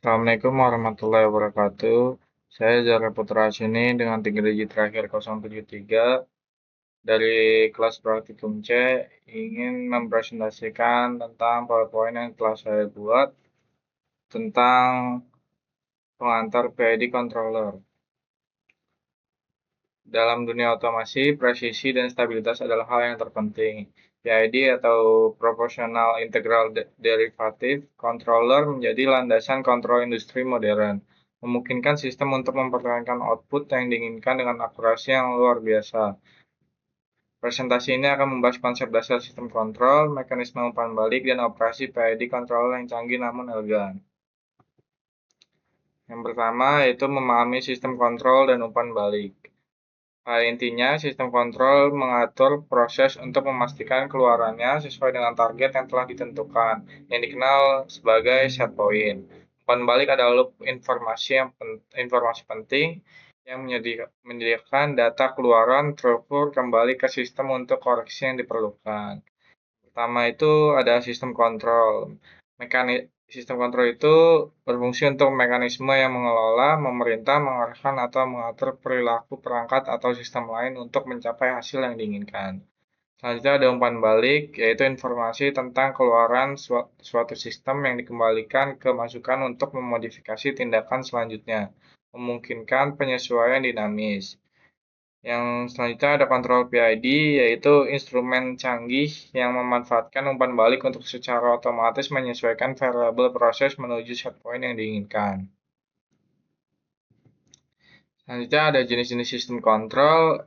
Assalamualaikum warahmatullahi wabarakatuh. Saya Zara Putra sini dengan 3 digit terakhir 073 dari kelas praktikum C ingin mempresentasikan tentang PowerPoint yang telah saya buat tentang pengantar PID controller. Dalam dunia otomasi, presisi dan stabilitas adalah hal yang terpenting. PID atau Proportional Integral Derivative Controller menjadi landasan kontrol industri modern, memungkinkan sistem untuk mempertahankan output yang diinginkan dengan akurasi yang luar biasa. Presentasi ini akan membahas konsep dasar sistem kontrol, mekanisme umpan balik, dan operasi PID controller yang canggih namun elegan. Yang pertama yaitu memahami sistem kontrol dan umpan balik. Pada intinya, sistem kontrol mengatur proses untuk memastikan keluarannya sesuai dengan target yang telah ditentukan, yang dikenal sebagai set point. Umpan balik adalah loop informasi penting yang menyediakan data keluaran transfer kembali ke sistem untuk koreksi yang diperlukan. Pertama itu ada sistem kontrol. Sistem kontrol itu berfungsi untuk mekanisme yang mengelola, memerintah, mengarahkan, atau mengatur perilaku perangkat atau sistem lain untuk mencapai hasil yang diinginkan. Selanjutnya ada umpan balik, yaitu informasi tentang keluaran suatu sistem yang dikembalikan ke masukan untuk memodifikasi tindakan selanjutnya, memungkinkan penyesuaian dinamis. Yang selanjutnya ada kontrol PID, yaitu instrumen canggih yang memanfaatkan umpan balik untuk secara otomatis menyesuaikan variabel proses menuju set point yang diinginkan. Selanjutnya ada jenis-jenis sistem kontrol.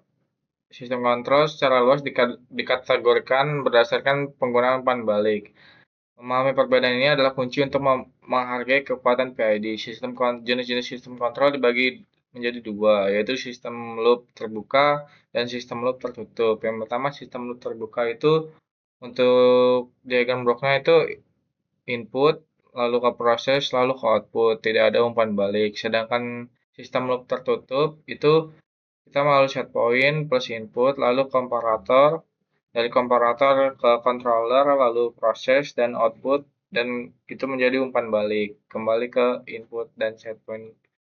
Sistem kontrol secara luas dikategorikan berdasarkan penggunaan umpan balik. Memahami perbedaan ini adalah kunci untuk menghargai kekuatan PID. Jenis-jenis sistem kontrol dibagi menjadi dua, yaitu sistem loop terbuka dan sistem loop tertutup. Yang pertama, sistem loop terbuka itu untuk diagram bloknya itu input, lalu ke proses, lalu ke output, tidak ada umpan balik. Sedangkan sistem loop tertutup itu kita melalui set point plus input, lalu komparator, dari komparator ke controller, lalu proses dan output, dan itu menjadi umpan balik, kembali ke input dan set point,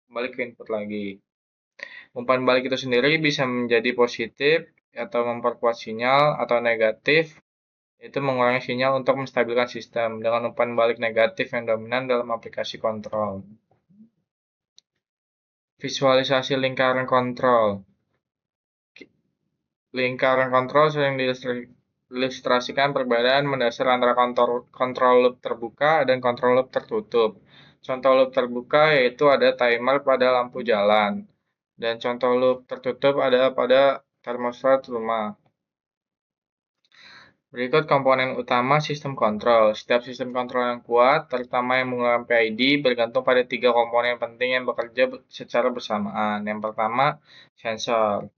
kembali ke input lagi. Umpan balik itu sendiri bisa menjadi positif atau memperkuat sinyal, atau negatif, itu mengurangi sinyal untuk menstabilkan sistem dengan umpan balik negatif yang dominan dalam aplikasi kontrol. Visualisasi lingkaran kontrol. Lingkaran kontrol sering diilustrasikan perbedaan mendasar antara kontrol loop terbuka dan kontrol loop tertutup. Contoh loop terbuka yaitu ada timer pada lampu jalan, dan contoh loop tertutup ada pada termostat rumah. Berikut komponen utama sistem kontrol. Setiap sistem kontrol yang kuat, terutama yang menggunakan PID, bergantung pada 3 komponen penting yang bekerja secara bersamaan. Yang pertama, sensor.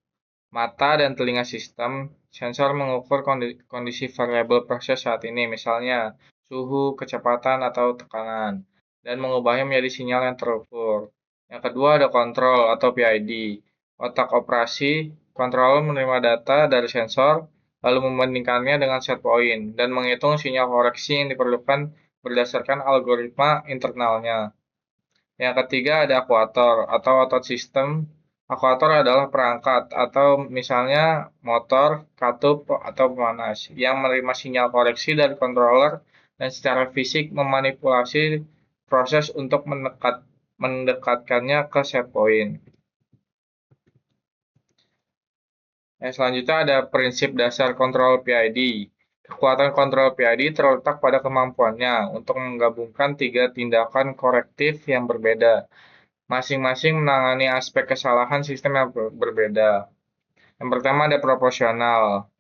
Mata dan telinga sistem, sensor mengukur kondisi variabel proses saat ini, misalnya suhu, kecepatan, atau tekanan, dan mengubahnya menjadi sinyal yang terukur. Yang kedua ada kontrol atau PID. Otak operasi, controller menerima data dari sensor, lalu membandingkannya dengan set point, dan menghitung sinyal koreksi yang diperlukan berdasarkan algoritma internalnya. Yang ketiga ada akuator atau otot sistem. Akuator adalah perangkat atau misalnya motor, katup, atau pemanas yang menerima sinyal koreksi dari controller dan secara fisik memanipulasi proses untuk mendekatkannya ke set point. Selanjutnya ada prinsip dasar kontrol PID. Kekuatan kontrol PID terletak pada kemampuannya untuk menggabungkan 3 tindakan korektif yang berbeda, masing-masing menangani aspek kesalahan sistem yang berbeda. Yang pertama ada proporsional.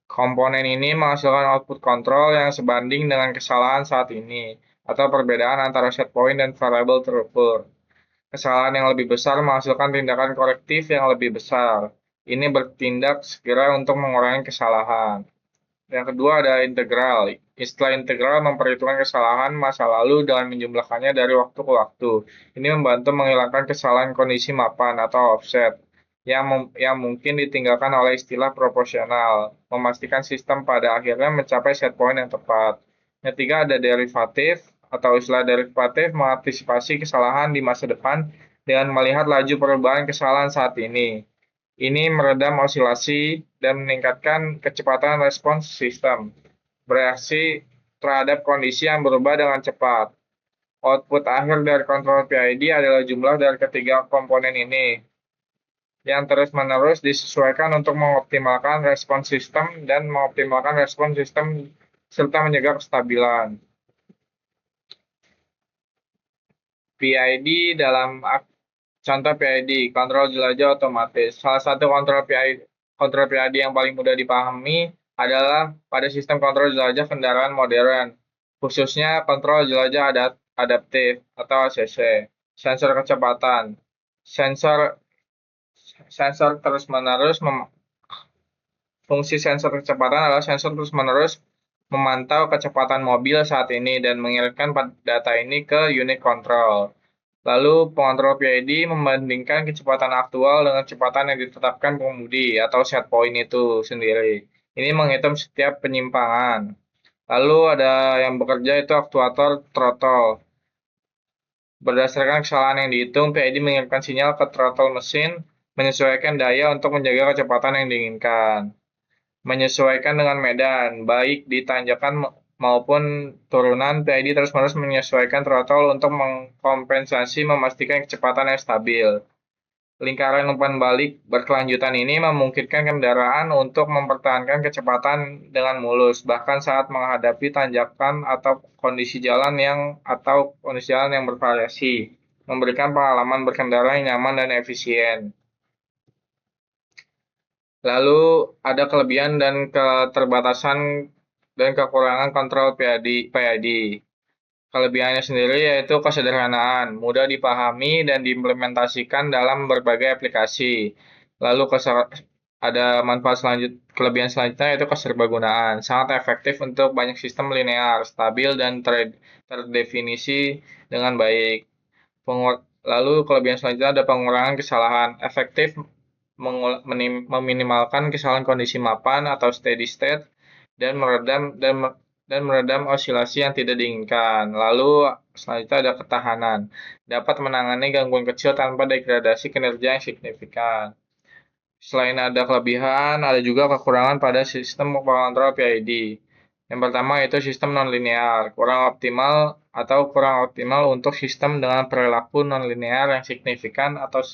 Komponen ini menghasilkan output kontrol yang sebanding dengan kesalahan saat ini, atau perbedaan antara set point dan variabel terukur. Kesalahan yang lebih besar menghasilkan tindakan korektif yang lebih besar. Ini bertindak segera untuk mengurangi kesalahan. Yang kedua ada integral. Istilah integral memperhitungkan kesalahan masa lalu dengan menjumlahkannya dari waktu ke waktu. Ini membantu menghilangkan kesalahan kondisi mapan atau offset yang mungkin ditinggalkan oleh istilah proporsional, memastikan sistem pada akhirnya mencapai set point yang tepat. Yang ketiga ada derivatif atau istilah derivatif mengantisipasi kesalahan di masa depan dengan melihat laju perubahan kesalahan saat ini. Ini meredam osilasi dan meningkatkan kecepatan respons sistem, bereaksi terhadap kondisi yang berubah dengan cepat. Output akhir dari kontrol PID adalah jumlah dari ketiga komponen ini, yang terus-menerus disesuaikan untuk mengoptimalkan respons sistem dan mengoptimalkan respons sistem serta menjaga kestabilan. PID dalam contoh PID, kontrol jelajah otomatis. Salah satu kontrol PID yang paling mudah dipahami adalah pada sistem kontrol jelajah kendaraan modern, khususnya kontrol jelajah adaptif atau ACC, sensor kecepatan. Sensor terus-menerus Fungsi sensor kecepatan adalah sensor terus-menerus memantau kecepatan mobil saat ini dan mengirimkan data ini ke unit kontrol. Lalu pengontrol PID membandingkan kecepatan aktual dengan kecepatan yang ditetapkan pengemudi atau set point itu sendiri. Ini menghitung setiap penyimpangan. Lalu ada yang bekerja itu aktuator throttle. Berdasarkan kesalahan yang dihitung, PID mengirimkan sinyal ke throttle mesin menyesuaikan daya untuk menjaga kecepatan yang diinginkan. Menyesuaikan dengan medan, baik di tanjakan maupun turunan, PID terus-menerus menyesuaikan throttle untuk mengkompensasi memastikan kecepatan yang stabil. Lingkaran umpan balik berkelanjutan ini memungkinkan kendaraan untuk mempertahankan kecepatan dengan mulus, bahkan saat menghadapi tanjakan atau kondisi jalan yang bervariasi, memberikan pengalaman berkendara yang nyaman dan efisien. Lalu ada kelebihan dan keterbatasan dan kekurangan kontrol PID. Kelebihannya sendiri yaitu kesederhanaan, mudah dipahami dan diimplementasikan dalam berbagai aplikasi. Lalu ada kelebihan selanjutnya yaitu keserbagunaan, sangat efektif untuk banyak sistem linear, stabil dan terdefinisi dengan baik. Lalu kelebihan selanjutnya ada pengurangan kesalahan, efektif meminimalkan kesalahan kondisi mapan atau steady state dan meredam osilasi yang tidak diinginkan. Lalu selanjutnya ada ketahanan, dapat menangani gangguan kecil tanpa degradasi kinerja yang signifikan. Selain ada kelebihan, ada juga kekurangan pada sistem pengontrol PID. Yang pertama itu sistem nonlinear, kurang optimal untuk sistem dengan perilaku nonlinear yang signifikan atau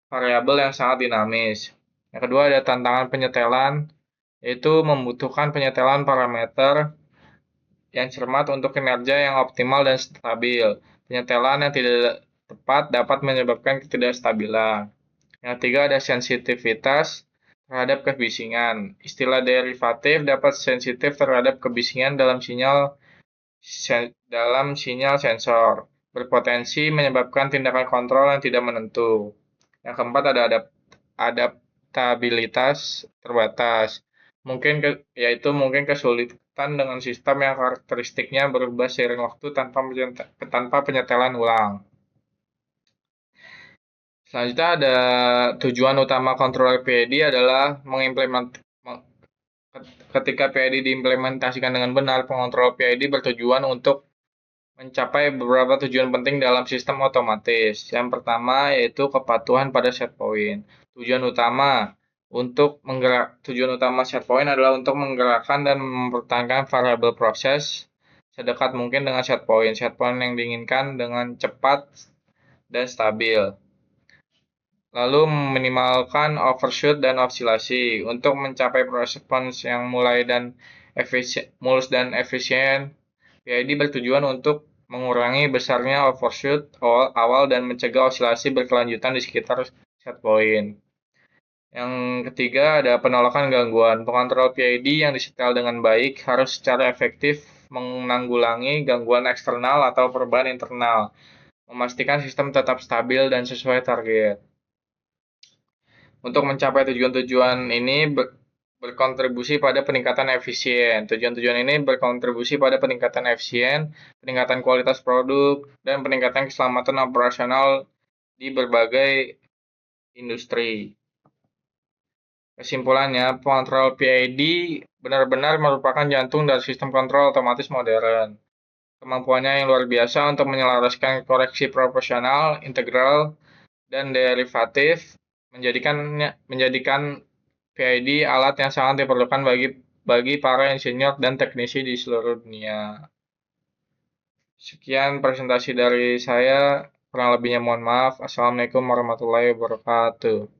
variabel yang sangat dinamis. Yang kedua ada tantangan penyetelan, yaitu membutuhkan penyetelan parameter yang cermat untuk kinerja yang optimal dan stabil. Penyetelan yang tidak tepat dapat menyebabkan ketidakstabilan. Yang ketiga ada sensitivitas terhadap kebisingan. Istilah derivatif dapat sensitif terhadap kebisingan dalam sinyal sensor, berpotensi menyebabkan tindakan kontrol yang tidak menentu. Yang keempat ada adaptabilitas terbatas, mungkin kesulitan dengan sistem yang karakteristiknya berubah seiring waktu tanpa penyetelan ulang. Selanjutnya ada tujuan utama kontrol PID adalah ketika PID diimplementasikan dengan benar, pengontrol PID bertujuan untuk mencapai beberapa tujuan penting dalam sistem otomatis. Yang pertama yaitu kepatuhan pada set point. Tujuan utama set point adalah untuk menggerakkan dan mempertahankan variabel proses sedekat mungkin dengan set point. Set point yang diinginkan dengan cepat dan stabil. Lalu meminimalkan overshoot dan osilasi. Untuk mencapai respons yang mulus dan efisien, PID bertujuan untuk mengurangi besarnya overshoot awal dan mencegah osilasi berkelanjutan di sekitar set point. Yang ketiga ada penolakan gangguan. Pengontrol PID yang disetel dengan baik harus secara efektif menanggulangi gangguan eksternal atau perubahan internal, memastikan sistem tetap stabil dan sesuai target. Untuk mencapai tujuan-tujuan ini berkontribusi pada peningkatan efisien. Tujuan-tujuan ini berkontribusi pada peningkatan efisien, peningkatan kualitas produk, dan peningkatan keselamatan operasional di berbagai industri. Kesimpulannya, pengontrol PID benar-benar merupakan jantung dari sistem kontrol otomatis modern. Kemampuannya yang luar biasa untuk menyelaraskan koreksi proporsional, integral, dan derivatif menjadikan PID alat yang sangat diperlukan bagi para insinyur dan teknisi di seluruh dunia. Sekian presentasi dari saya, kurang lebihnya mohon maaf. Assalamualaikum warahmatullahi wabarakatuh.